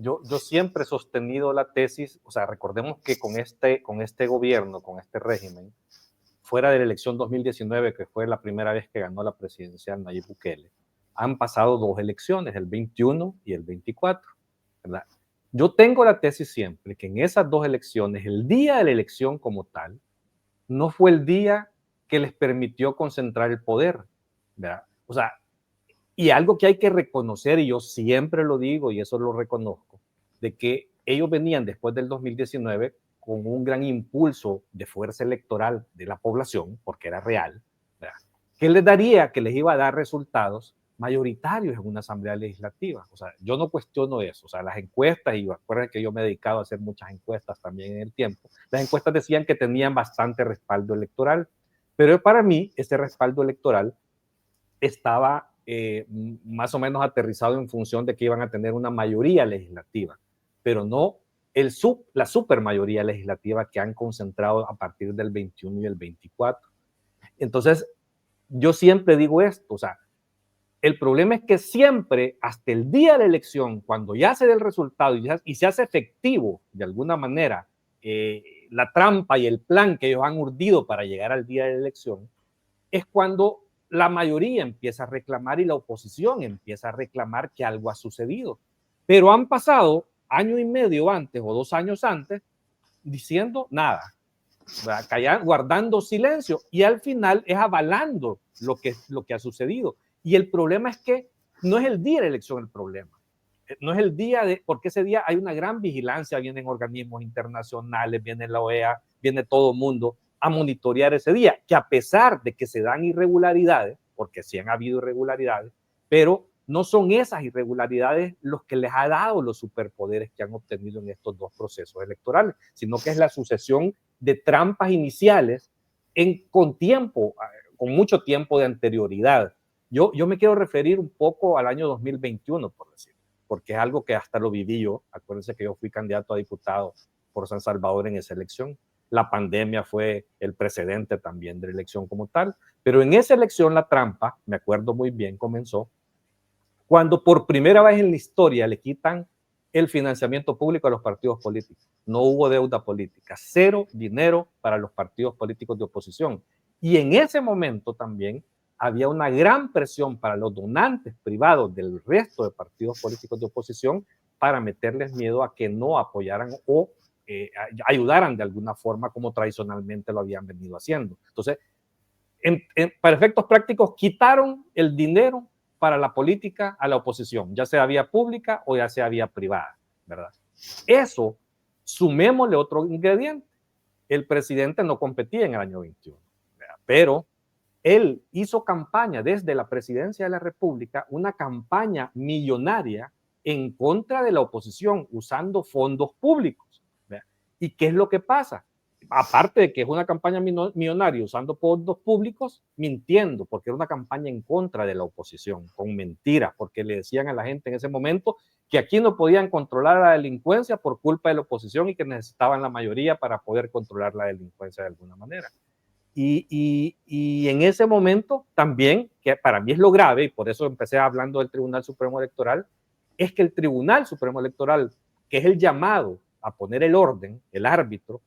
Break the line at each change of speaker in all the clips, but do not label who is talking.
Yo siempre he sostenido la tesis, o sea, recordemos que con este gobierno, con este régimen, fuera de la elección 2019, que fue la primera vez que ganó la presidencia Nayib Bukele, han pasado dos elecciones, el 21 y el 24, ¿verdad? Yo tengo la tesis siempre que en esas dos elecciones, el día de la elección como tal, no fue el día que les permitió concentrar el poder, ¿verdad? O sea, y algo que hay que reconocer, y yo siempre lo digo y eso lo reconozco, de que ellos venían después del 2019 con un gran impulso de fuerza electoral de la población, porque era real, ¿verdad? Que les daría, que les iba a dar resultados mayoritarios en una asamblea legislativa. O sea, yo no cuestiono eso. O sea, las encuestas, y acuérdense que yo me he dedicado a hacer muchas encuestas también en el tiempo, las encuestas decían que tenían bastante respaldo electoral, pero para mí ese respaldo electoral estaba más o menos aterrizado en función de que iban a tener una mayoría legislativa, pero no la supermayoría legislativa que han concentrado a partir del 21 y el 24. Entonces, yo siempre digo esto, o sea, el problema es que siempre, hasta el día de la elección, cuando ya se dé el resultado y se hace efectivo de alguna manera la trampa y el plan que ellos han urdido para llegar al día de la elección, es cuando la mayoría empieza a reclamar y la oposición empieza a reclamar que algo ha sucedido. Pero han pasado año y medio antes o 2 años antes diciendo nada, guardando silencio, y al final es avalando lo que ha sucedido. Y el problema es que no es el día de la elección el problema. No es el día porque ese día hay una gran vigilancia, vienen organismos internacionales, viene la OEA, viene todo el mundo a monitorear ese día, que a pesar de que se dan irregularidades, porque sí han habido irregularidades, pero no son esas irregularidades los que les ha dado los superpoderes que han obtenido en estos dos procesos electorales, sino que es la sucesión de trampas iniciales con tiempo, con mucho tiempo de anterioridad. Yo me quiero referir un poco al año 2021, por decir, porque es algo que hasta lo viví yo. Acuérdense que yo fui candidato a diputado por San Salvador en esa elección. La pandemia fue el precedente también de la elección como tal, pero en esa elección la trampa, me acuerdo muy bien, comenzó cuando por primera vez en la historia le quitan el financiamiento público a los partidos políticos. No hubo deuda política, cero dinero para los partidos políticos de oposición. Y en ese momento también había una gran presión para los donantes privados del resto de partidos políticos de oposición para meterles miedo a que no apoyaran o ayudaran de alguna forma como tradicionalmente lo habían venido haciendo. Entonces, para efectos prácticos, quitaron el dinero para la política a la oposición, ya sea vía pública o ya sea vía privada, ¿verdad? Eso, sumémosle otro ingrediente. El presidente no competía en el año 21, ¿verdad? Pero él hizo campaña desde la presidencia de la República, una campaña millonaria en contra de la oposición usando fondos públicos, ¿verdad? ¿Y qué es lo que pasa? Aparte de que es una campaña millonaria usando fondos públicos, mintiendo, porque era una campaña en contra de la oposición, con mentiras, porque le decían a la gente en ese momento que aquí no podían controlar la delincuencia por culpa de la oposición y que necesitaban la mayoría para poder controlar la delincuencia de alguna manera. Y en ese momento también, que para mí es lo grave, y por eso empecé hablando del Tribunal Supremo Electoral, es que el Tribunal Supremo Electoral, que es el llamado a poner el orden, el árbitro,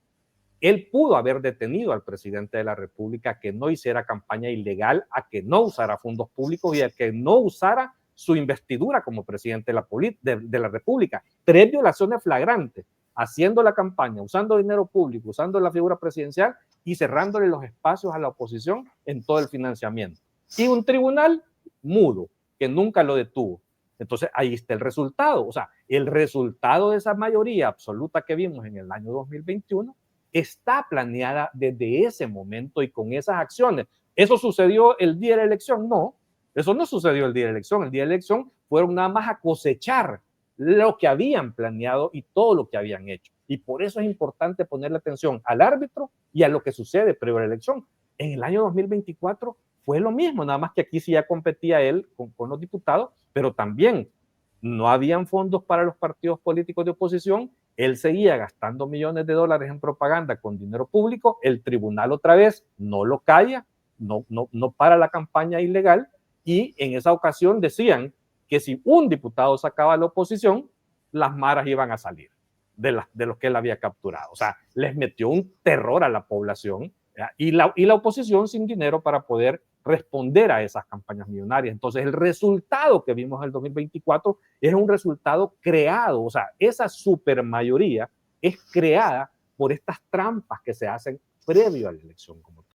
él pudo haber detenido al presidente de la República a que no hiciera campaña ilegal, a que no usara fondos públicos y a que no usara su investidura como presidente de la República. 3 violaciones flagrantes, haciendo la campaña, usando dinero público, usando la figura presidencial y cerrándole los espacios a la oposición en todo el financiamiento. Y un tribunal mudo, que nunca lo detuvo. Entonces, ahí está el resultado. O sea, el resultado de esa mayoría absoluta que vimos en el año 2021 está planeada desde ese momento y con esas acciones. ¿Eso sucedió el día de la elección? No, eso no sucedió el día de la elección. El día de la elección fueron nada más a cosechar lo que habían planeado y todo lo que habían hecho. Y por eso es importante ponerle atención al árbitro y a lo que sucede previo a la elección. En el año 2024 fue lo mismo, nada más que aquí sí ya competía él con los diputados, pero también no habían fondos para los partidos políticos de oposición. Él seguía gastando millones de dólares en propaganda con dinero público. El tribunal otra vez no lo calla, no para la campaña ilegal. Y en esa ocasión decían que si un diputado sacaba a la oposición, las maras iban a salir de los que él había capturado. O sea, les metió un terror a la población, y la oposición sin dinero para poder responder a esas campañas millonarias. Entonces, el resultado que vimos en el 2024 es un resultado creado, o sea, esa supermayoría es creada por estas trampas que se hacen previo a la elección como